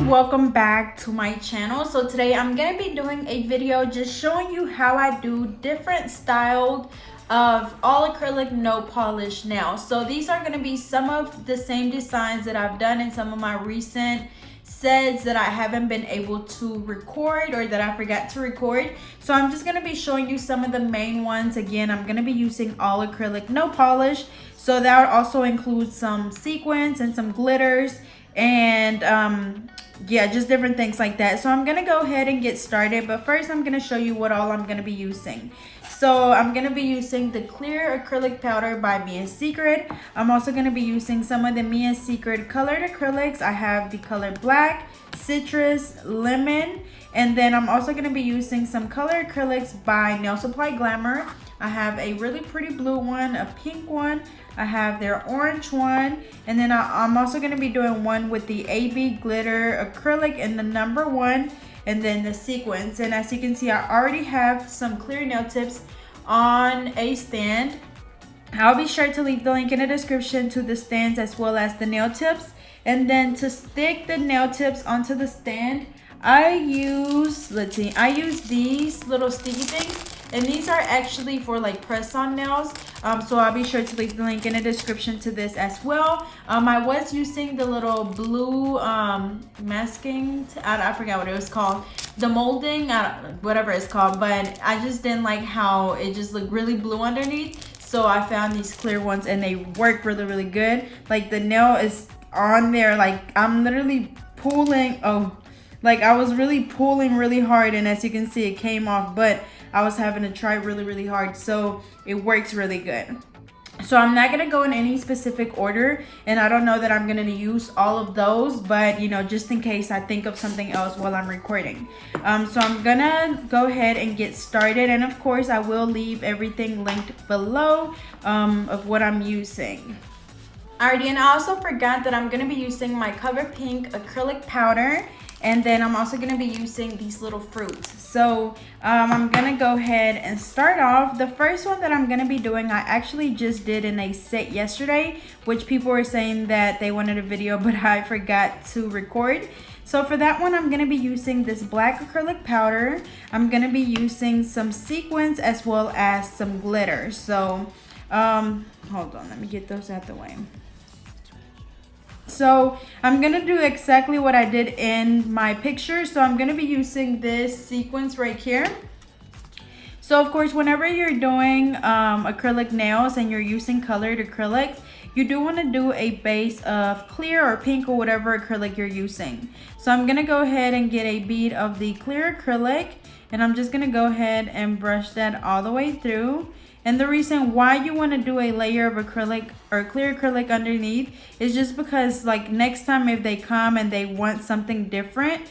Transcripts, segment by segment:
Welcome back to my channel. So today I'm gonna be doing a video just showing you how I do different styles of all acrylic no polish nails. So these are gonna be some of the same designs that I've done in some of my recent sets that I haven't been able to record or that I forgot to record. So I'm just gonna be showing you some of the main ones. Again, I'm gonna be using all acrylic no polish, so that would also include some sequins and some glitters and yeah, just different things like that. So I'm gonna go ahead and get started, but first I'm gonna show you what all I'm gonna be using. So I'm gonna be using the clear acrylic powder by Mia Secret. I'm also gonna be using some of the Mia Secret colored acrylics. I have the color black, citrus, lemon, and then I'm also gonna be using some color acrylics by Nail Supply Glamour. I have a really pretty blue one, a pink one, I have their orange one, and then I'm also going to be doing one with the AB glitter acrylic in the number 1, and then the sequins. And as you can see, I already have some clear nail tips on a stand. I'll be sure to leave the link in the description to the stands as well as the nail tips. And then to stick the nail tips onto the stand, I use these little sticky things. And these are actually for like press-on nails. So I'll be sure to leave the link in the description to this as well. I was using the little blue masking, I forgot what it was called. The molding, whatever it's called. But I just didn't like how it just looked really blue underneath. So I found these clear ones and they work really, really good. Like the nail is on there. Like I'm literally pulling. Like I was really pulling really hard. And as you can see, it came off. But I was having to try really, really hard, so it works really good. So I'm not gonna go in any specific order, and I don't know that I'm gonna use all of those, but you know, just in case I think of something else while I'm recording. So I'm gonna go ahead and get started, and of course I will leave everything linked below of what I'm using. Alrighty, and I also forgot that I'm gonna be using my Cover Pink acrylic powder. And then I'm also going to be using these little fruits. So I'm going to go ahead and start off. The first one that I'm going to be doing, I actually just did in a set yesterday, which people were saying that they wanted a video, but I forgot to record. So for that one, I'm going to be using this black acrylic powder. I'm going to be using some sequins as well as some glitter. So hold on, let me get those out the way. So I'm gonna do exactly what I did in my picture. So I'm gonna be using this sequence right here. So of course, whenever you're doing acrylic nails and you're using colored acrylics, you do want to do a base of clear or pink or whatever acrylic you're using. So I'm gonna go ahead and get a bead of the clear acrylic, and I'm just gonna go ahead and brush that all the way through. And the reason why you want to do a layer of acrylic or clear acrylic underneath is just because like next time if they come and they want something different,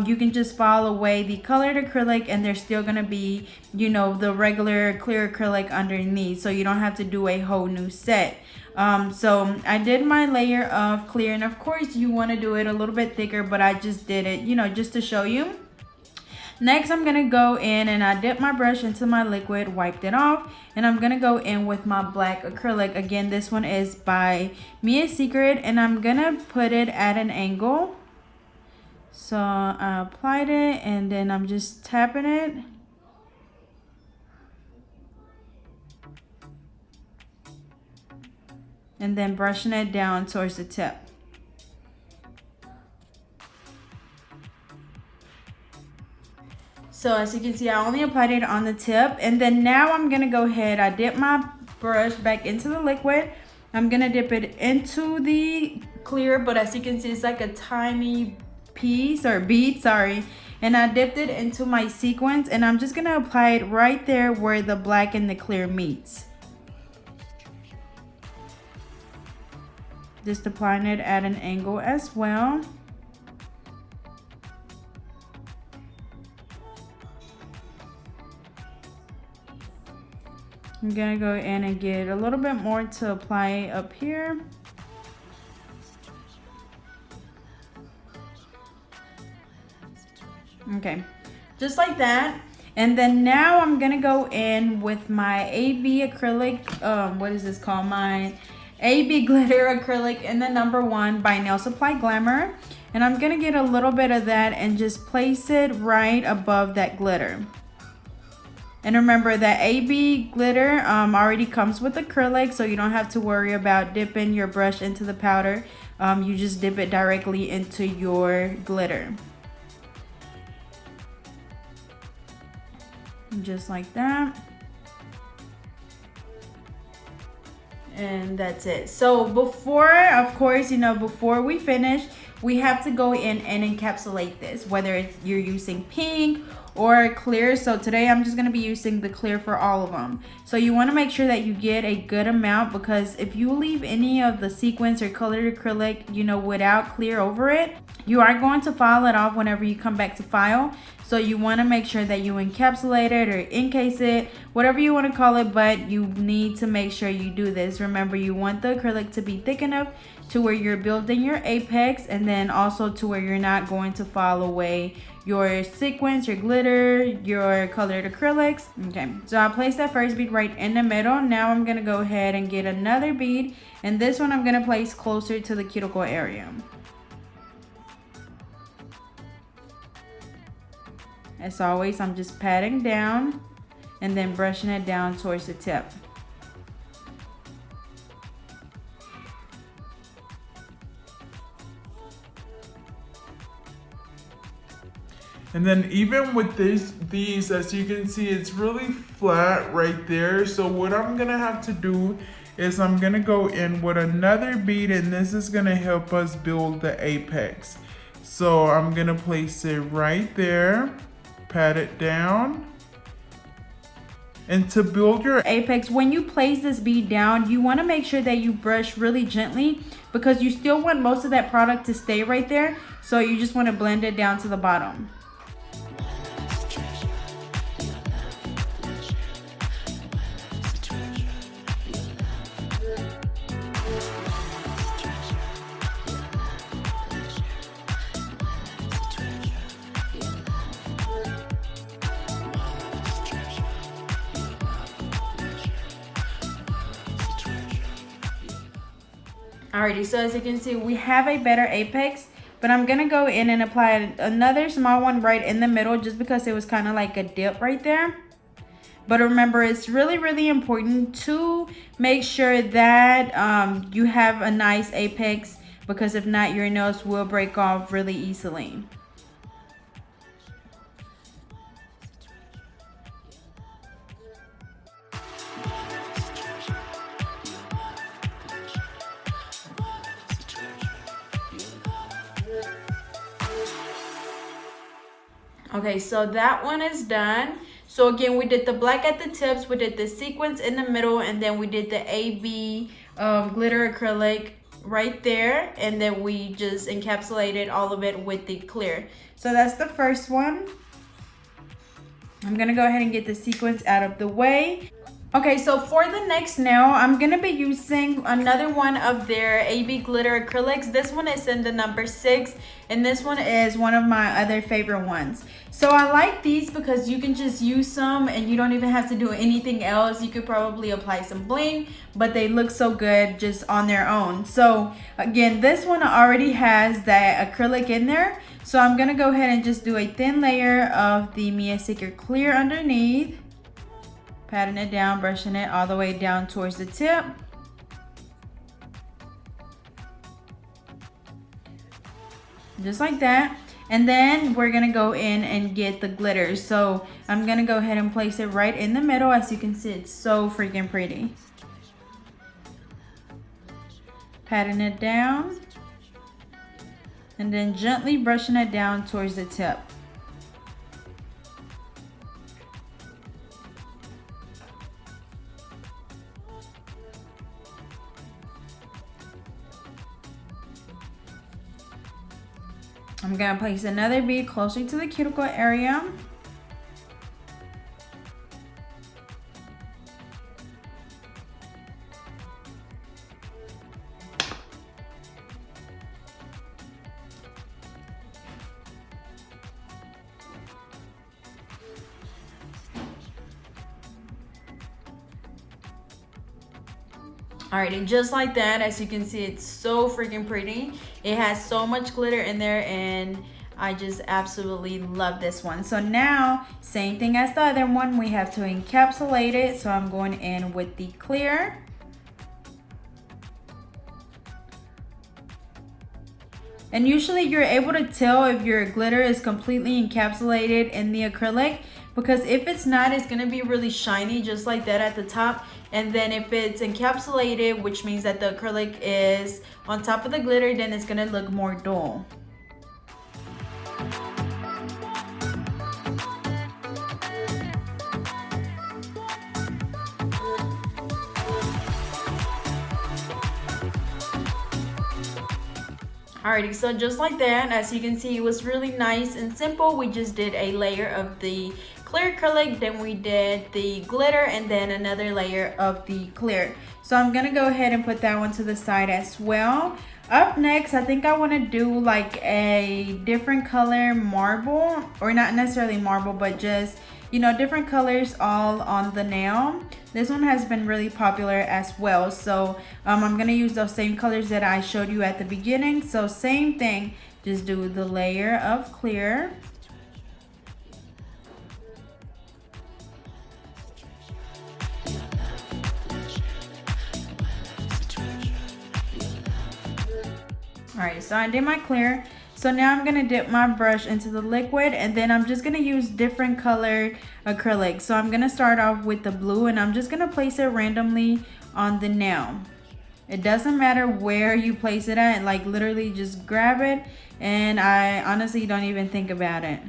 you can just file away the colored acrylic and there's still going to be, you know, the regular clear acrylic underneath. So you don't have to do a whole new set. So I did my layer of clear, and of course you want to do it a little bit thicker, but I just did it, you know, just to show you. Next, I'm gonna go in and I dip my brush into my liquid, wiped it off, and I'm gonna go in with my black acrylic. Again, this one is by Mia Secret, and I'm gonna put it at an angle. So I applied it, and then I'm just tapping it. And then brushing it down towards the tip. So as you can see, I only applied it on the tip. And then now I'm going to go ahead. I dip my brush back into the liquid. I'm going to dip it into the clear. But as you can see, it's like a tiny piece or bead, sorry. And I dipped it into my sequins. And I'm just going to apply it right there where the black and the clear meets. Just applying it at an angle as well. I'm gonna go in and get a little bit more to apply up here. Okay, just like that. And then now I'm gonna go in with my AB acrylic, what is this called? My AB glitter acrylic in the #1 by Nail Supply Glamour. And I'm gonna get a little bit of that and just place it right above that glitter. And remember that AB glitter already comes with acrylic, so you don't have to worry about dipping your brush into the powder. You just dip it directly into your glitter. Just like that. And that's it. So before, of course, you know, before we finish, we have to go in and encapsulate this, whether it's you're using pink or clear. So today I'm just going to be using the clear for all of them. So you want to make sure that you get a good amount, because if you leave any of the sequins or colored acrylic, you know, without clear over it, you are going to file it off whenever you come back to file. So you want to make sure that you encapsulate it or encase it, whatever you want to call it, but you need to make sure you do this. Remember, you want the acrylic to be thick enough to where you're building your apex, and then also to where you're not going to file away your sequins, your glitter, your colored acrylics. Okay, so I placed that first bead right in the middle. Now I'm going to go ahead and get another bead, and this one I'm going to place closer to the cuticle area. As always, I'm just patting down and then brushing it down towards the tip. And then even with these, as you can see, it's really flat right there. So what I'm gonna have to do is I'm gonna go in with another bead, and this is gonna help us build the apex. So I'm gonna place it right there, pat it down. And to build your apex, when you place this bead down, you want to make sure that you brush really gently, because you still want most of that product to stay right there. So you just want to blend it down to the bottom. Alrighty, so as you can see, we have a better apex, but I'm gonna go in and apply another small one right in the middle, just because it was kind of like a dip right there. But remember, it's really important to make sure that you have a nice apex, because if not, your nails will break off really easily. Okay, so that one is done. So again, we did the black at the tips, we did the sequins in the middle, and then we did the AB glitter acrylic right there, and then we just encapsulated all of it with the clear. So that's the first one. I'm gonna go ahead and get the sequins out of the way. Okay, so for the next nail, I'm gonna be using another one of their AB glitter acrylics. This one is in the #6, and this one is one of my other favorite ones. So I like these because you can just use some and you don't even have to do anything else. You could probably apply some bling, but they look so good just on their own. So again, this one already has that acrylic in there. So I'm gonna go ahead and just do a thin layer of the Mia Secret Clear underneath. Patting it down, brushing it all the way down towards the tip. Just like that. And then we're gonna go in and get the glitter. So I'm gonna go ahead and place it right in the middle. As you can see, it's so freaking pretty. Patting it down. And then gently brushing it down towards the tip. I'm gonna place another bead closer to the cuticle area. Alright, and just like that, as you can see, it's so freaking pretty. It has so much glitter in there, and I just absolutely love this one. So now, same thing as the other one, we have to encapsulate it. So I'm going in with the clear. And usually you're able to tell if your glitter is completely encapsulated in the acrylic, because if it's not, it's gonna be really shiny just like that at the top. And then if it's encapsulated, which means that the acrylic is on top of the glitter, then it's gonna look more dull. Alrighty, so just like that, as you can see, it was really nice and simple. We just did a layer of the clear acrylic, then we did the glitter, and then another layer of the clear. So I'm gonna go ahead and put that one to the side as well. Up next, I think I want to do like a different color marble, or not necessarily marble, but just, you know, different colors all on the nail. This one has been really popular as well. So I'm gonna use those same colors that I showed you at the beginning. So same thing, just do the layer of clear. Alright, so I did my clear. So now I'm gonna dip my brush into the liquid, and then I'm just gonna use different colored acrylic. So I'm gonna start off with the blue, and I'm just gonna place it randomly on the nail. It doesn't matter where you place it at, like literally just grab it, and I honestly don't even think about it.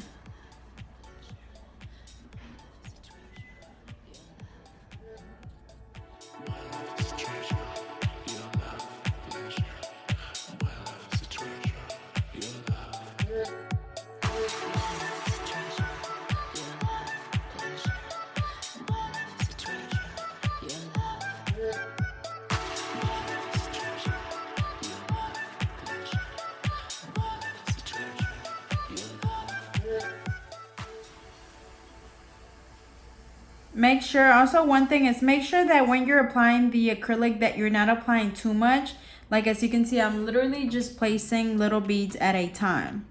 Make sure, also one thing is, make sure that when you're applying the acrylic that you're not applying too much. Like as you can see, I'm literally just placing little beads at a time.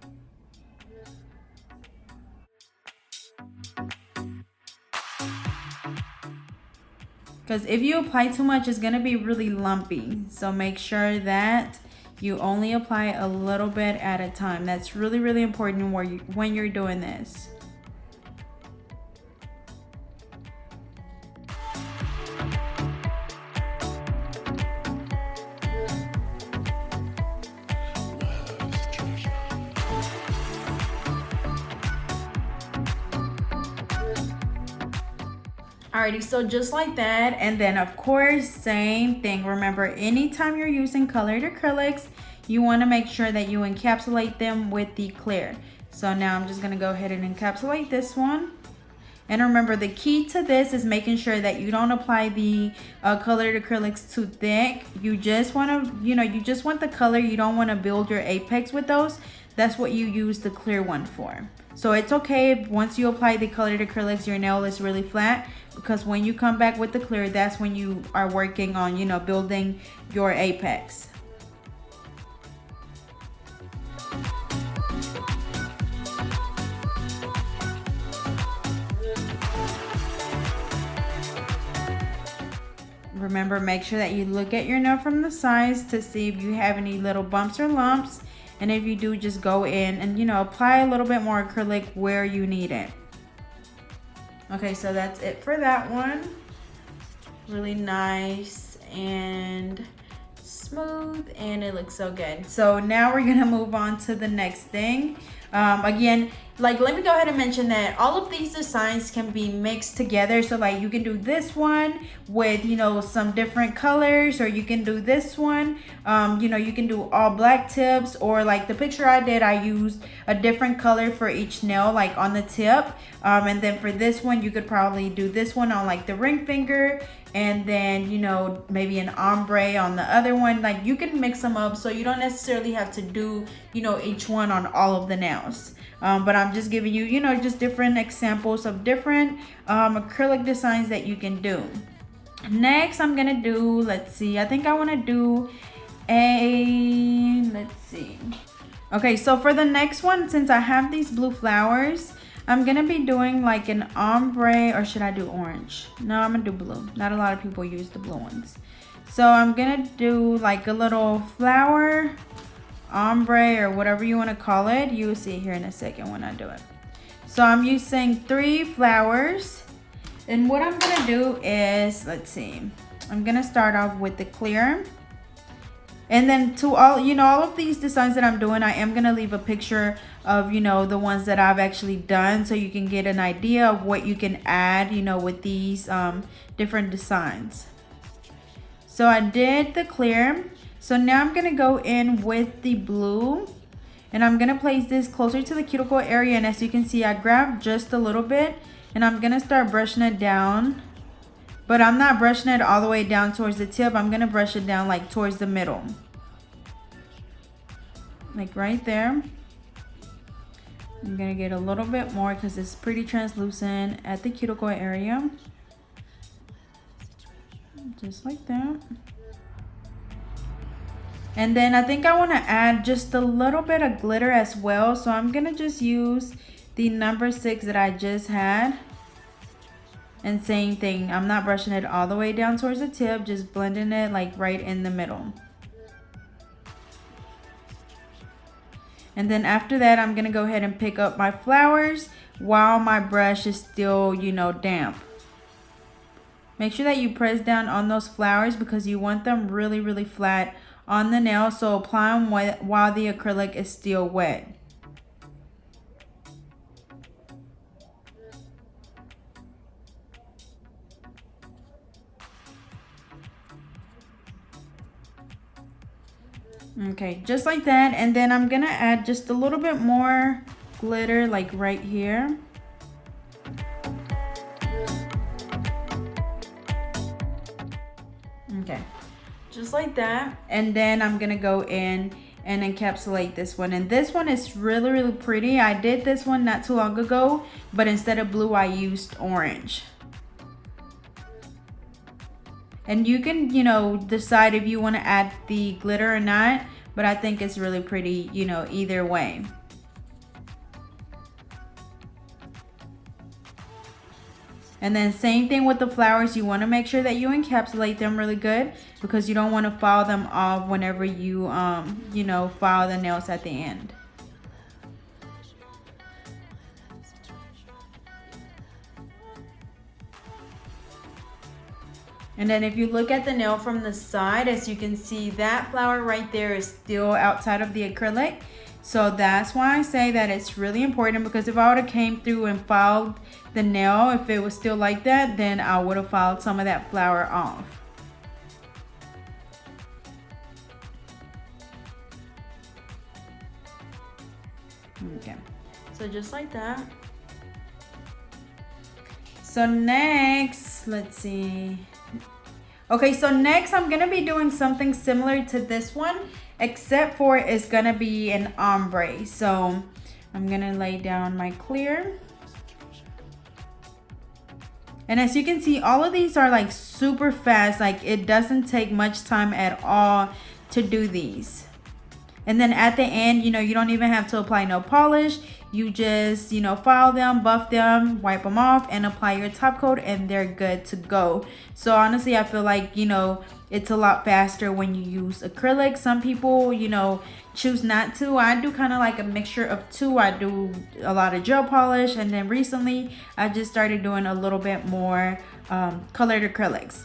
Because if you apply too much, it's gonna be really lumpy. So make sure that you only apply a little bit at a time. That's really, really important when you're doing this. Alrighty, so just like that, and then of course, same thing. Remember, anytime you're using colored acrylics, you want to make sure that you encapsulate them with the clear. So now I'm just going to go ahead and encapsulate this one. And remember, the key to this is making sure that you don't apply the colored acrylics too thick. You just want to, you just want the color. You don't want to build your apex with those. That's what you use the clear one for. So it's okay if once you apply the colored acrylics, your nail is really flat, because when you come back with the clear, that's when you are working on, building your apex. Remember, make sure that you look at your nail from the sides to see if you have any little bumps or lumps. And if you do, just go in and, apply a little bit more acrylic where you need it. Okay, so that's it for that one. Really nice and smooth, and it looks so good. So now we're gonna move on to the next thing. Again, let me go ahead and mention that all of these designs can be mixed together. So you can do this one with some different colors, or you can do this one, you can do all black tips, or like the picture I did, I used a different color for each nail, like on the tip. And then for this one, you could probably do this one on like the ring finger, and then maybe an ombre on the other one. Like you can mix them up, so you don't necessarily have to do each one on all of the nails. But I'm just giving you just different examples of different acrylic designs that you can do. Next, I'm gonna do, let's see, I think I wanna do a, let's see. Okay, so for the next one, since I have these blue flowers, I'm gonna be doing like an ombre, or should I do orange? No, I'm gonna do blue. Not a lot of people use the blue ones. So I'm gonna do like a little flower, ombre, or whatever you wanna call it. You'll see here in a second when I do it. So I'm using 3 flowers. And what I'm gonna do is, let's see, I'm gonna start off with the clear. And then to all, all of these designs that I'm doing, I am gonna leave a picture of, the ones that I've actually done, so you can get an idea of what you can add, with these different designs. So I did the clear. So now I'm gonna go in with the blue, and I'm gonna place this closer to the cuticle area. And as you can see, I grabbed just a little bit, and I'm gonna start brushing it down. But I'm not brushing it all the way down towards the tip. I'm gonna brush it down like towards the middle. Like right there. I'm gonna get a little bit more because it's pretty translucent at the cuticle area. Just like that. And then I think I wanna add just a little bit of glitter as well. So I'm gonna just use the number 6 that I just had. And same thing, I'm not brushing it all the way down towards the tip, just blending it like right in the middle. And then after that, I'm gonna go ahead and pick up my flowers while my brush is still, damp. Make sure that you press down on those flowers because you want them really, really flat on the nail. So apply them while the acrylic is still wet. Okay, just like that. And then I'm gonna add just a little bit more glitter like right here. Okay, just like that. And then I'm gonna go in and encapsulate this one. And this one is really, really pretty. I did this one not too long ago, but instead of blue, I used orange. And you can, decide if you want to add the glitter or not, but I think it's really pretty, either way. And then same thing with the flowers. You want to make sure that you encapsulate them really good because you don't want to file them off whenever you, file the nails at the end. And then if you look at the nail from the side, as you can see, that flower right there is still outside of the acrylic. So that's why I say that it's really important, because if I would have came through and filed the nail, if it was still like that, then I would have filed some of that flower off. Okay, so just like that. So next, let's see. Okay, so next I'm gonna be doing something similar to this one, except for it's gonna be an ombre. So I'm gonna lay down my clear. And as you can see, all of these are like super fast. Like it doesn't take much time at all to do these. And then at the end, you don't even have to apply no polish. You just, file them, buff them, wipe them off, and apply your top coat, and they're good to go. So honestly, I feel like, it's a lot faster when you use acrylic. Some people, choose not to. I do kind of like a mixture of two. I do a lot of gel polish, and then recently I just started doing a little bit more colored acrylics.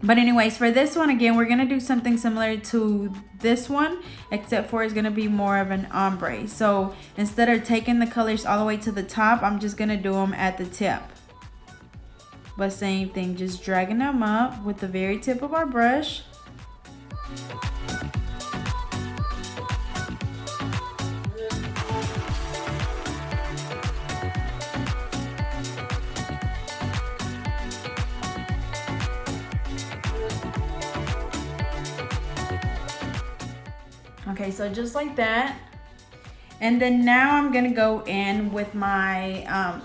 But anyways, for this one, again, we're gonna do something similar to this one, except for it's gonna be more of an ombre. So instead of taking the colors all the way to the top, I'm just gonna do them at the tip. But same thing, just dragging them up with the very tip of our brush. Okay, so just like that. And then now I'm gonna go in with my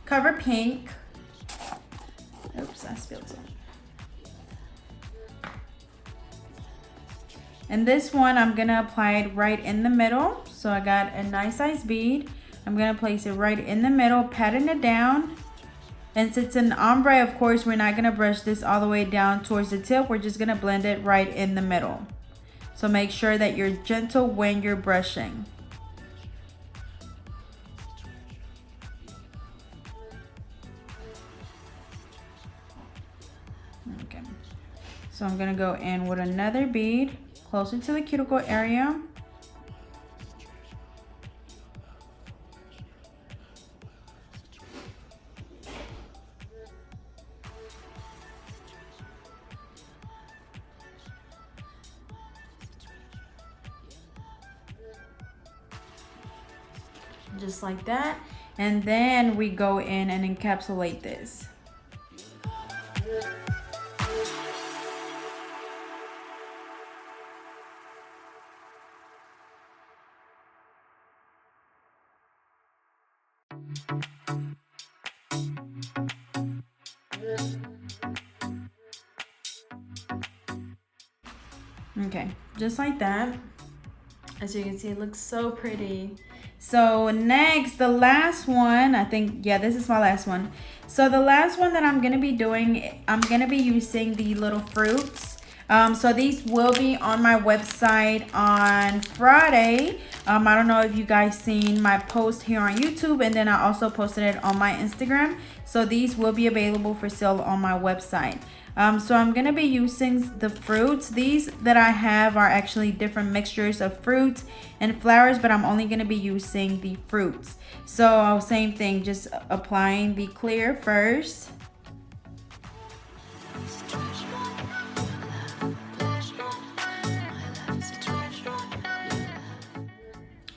Cover Pink. Oops, I spilled some. And this one, I'm gonna apply it right in the middle. So I got a nice size bead. I'm gonna place it right in the middle, patting it down. And since it's an ombre, of course, we're not gonna brush this all the way down towards the tip. We're just gonna blend it right in the middle. So make sure that you're gentle when you're brushing. Okay. So I'm gonna go in with another bead closer to the cuticle area. Just like that. And then we go in and encapsulate this. Okay, just like that. As you can see, it looks so pretty. So next, the last one, I think, yeah, this is my last one. So the last one that I'm gonna be doing, I'm gonna be using the little fruits. So these will be on my website on Friday. I don't know if you guys seen my post here on YouTube, and then I also posted it on my Instagram. So these will be available for sale on my website. So I'm gonna be using the fruits. These that I have are actually different mixtures of fruits and flowers, but I'm only gonna be using the fruits. So same thing, just applying the clear first.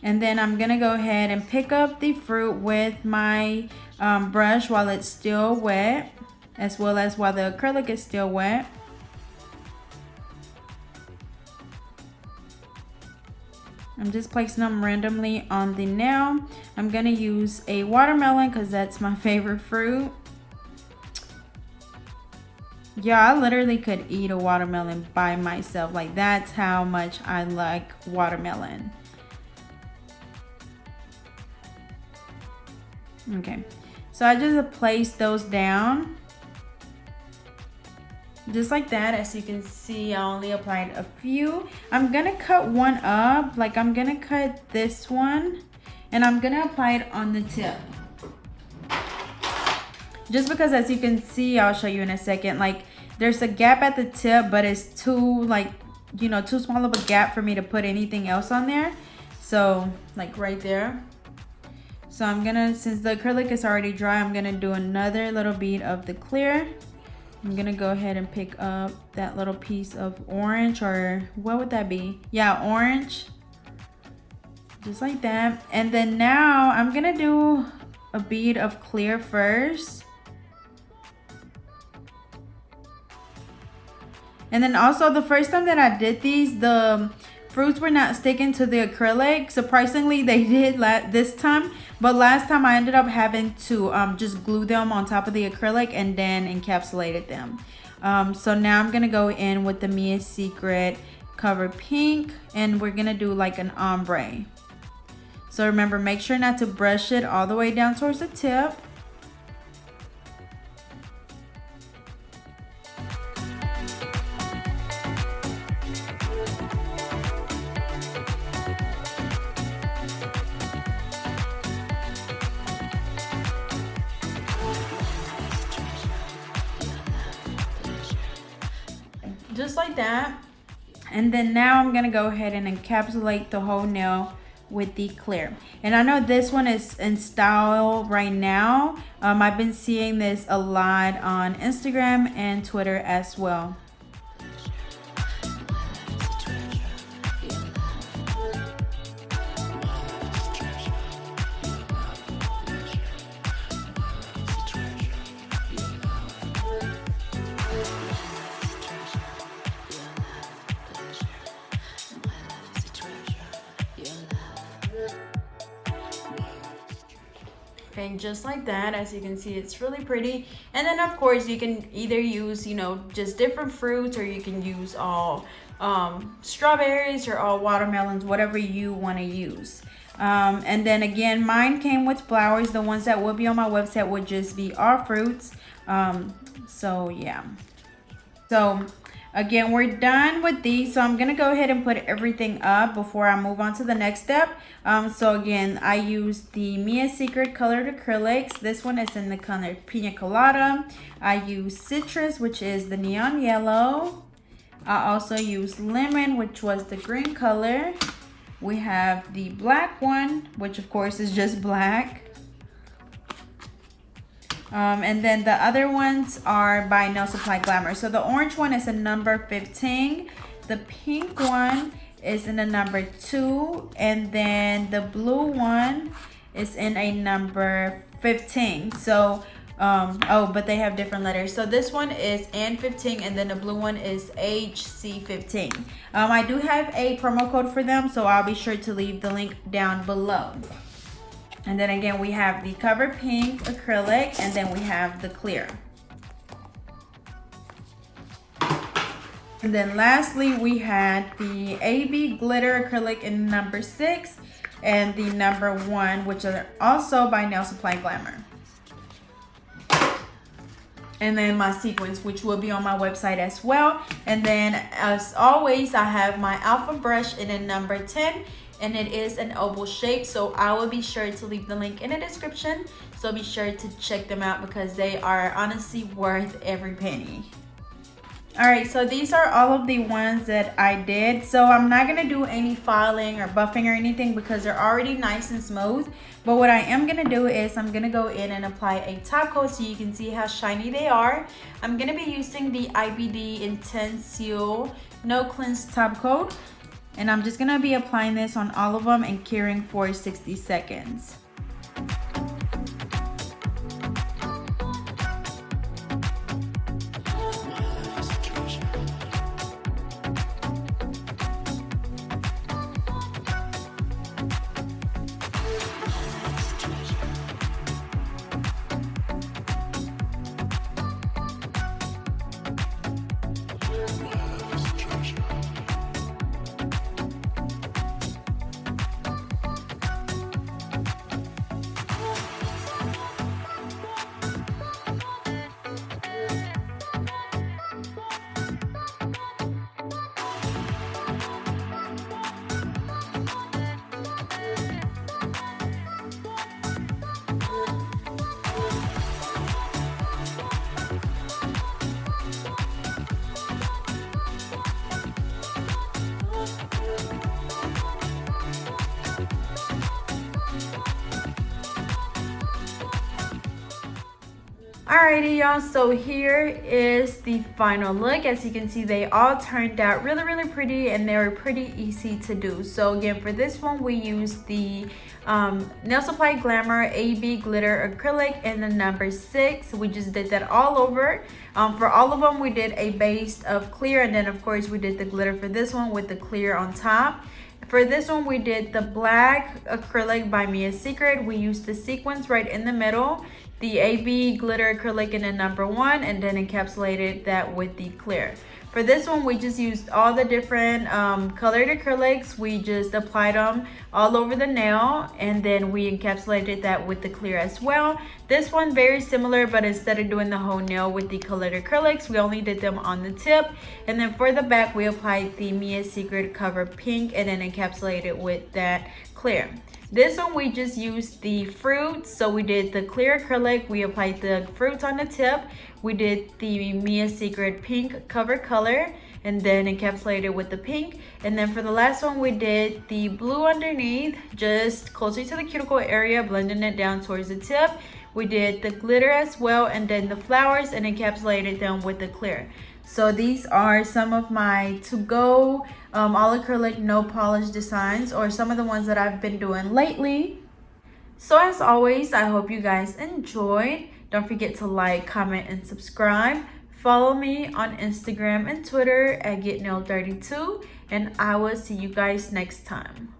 And then I'm gonna go ahead and pick up the fruit with my brush while it's still wet, as well as while the acrylic is still wet. I'm just placing them randomly on the nail. I'm gonna use a watermelon because that's my favorite fruit. Yeah, I literally could eat a watermelon by myself. Like, that's how much I like watermelon. Okay, so I just placed those down just like that. As you can see, I only applied a few. I'm gonna cut one up, like I'm gonna cut this one and I'm gonna apply it on the tip, just because, as you can see, I'll show you in a second, like there's a gap at the tip, but it's too, like, you know, too small of a gap for me to put anything else on there. So like right there. So I'm gonna, since the acrylic is already dry, I'm gonna do another little bead of the clear. I'm gonna go ahead and pick up that little piece of orange, or what would that be? Yeah, orange. Just like that. And then now I'm gonna do a bead of clear first. And then also, the first time that I did these, the fruits were not sticking to the acrylic. Surprisingly, they did this time. But last time I ended up having to just glue them on top of the acrylic and then encapsulated them. So now I'm gonna go in with the Mia Secret Cover Pink, and we're gonna do like an ombre. So remember, make sure not to brush it all the way down towards the tip. Just like that. And then now I'm gonna go ahead and encapsulate the whole nail with the clear. And I know this one is in style right now. I've been seeing this a lot on Instagram and Twitter as well. Okay, just like that. As you can see, it's really pretty. And then of course you can either use, you know, just different fruits, or you can use all strawberries or all watermelons, whatever you want to use. And then again, mine came with flowers. The ones that will be on my website would just be all fruits. So yeah. So again, we're done with these. So I'm gonna go ahead and put everything up before I move on to the next step. So again, I used the Mia Secret colored acrylics. This one is in the color Pina Colada. I use citrus, which is the neon yellow. I also used lemon, which was the green color. We have the black one, which of course is just black. And then the other ones are by Nail Supply Glamour. So the orange one is a number 15. The pink one is in a number 2. And then the blue one is in a number 15. So, oh, but they have different letters. So this one is N15, and then the blue one is HC15. I do have a promo code for them, so I'll be sure to leave the link down below. And then again, we have the Cover Pink acrylic, and then we have the clear. And then lastly, we had the AB glitter acrylic in number 6 and the number 1, which are also by Nail Supply Glamour. And then my sequins, which will be on my website as well. And then as always, I have my alpha brush in a number 10. And it is an oval shape, so I will be sure to leave the link in the description. So be sure to check them out because they are honestly worth every penny. Alright, so these are all of the ones that I did. So I'm not going to do any filing or buffing or anything because they're already nice and smooth. But what I am going to do is I'm going to go in and apply a top coat so you can see how shiny they are. I'm going to be using the IBD Intense Seal No Cleanse Top Coat. And I'm just gonna be applying this on all of them and curing for 60 seconds. Alrighty y'all, so here is the final look. As you can see, they all turned out really pretty, and they were pretty easy to do. So again, for this one we used the Nail Supply Glamour AB glitter acrylic in the number 6. We just did that all over. For all of them we did a base of clear, and then of course we did the glitter for this one with the clear on top. For this one we did the black acrylic by Mia Secret. We used the sequins right in the middle, the AB glitter acrylic in the number 1, and then encapsulated that with the clear. For this one we just used all the different colored acrylics. We just applied them all over the nail, and then we encapsulated that with the clear as well. This one very similar, but instead of doing the whole nail with the colored acrylics, we only did them on the tip. And then for the back we applied the Mia Secret Cover Pink and then encapsulated with that clear. This one we just used the fruits. So we did the clear acrylic, we applied the fruits on the tip, we did the Mia Secret Pink Cover Color, and then encapsulated with the pink. And then for the last one we did the blue underneath, just closer to the cuticle area, blending it down towards the tip. We did the glitter as well, and then the flowers, and encapsulated them with the clear. So these are some of my to-go all acrylic no polish designs, or some of the ones that I've been doing lately. So as always, I hope you guys enjoyed. Don't forget to like, comment, and subscribe. Follow me on Instagram and Twitter at GetNailed32, and I will see you guys next time.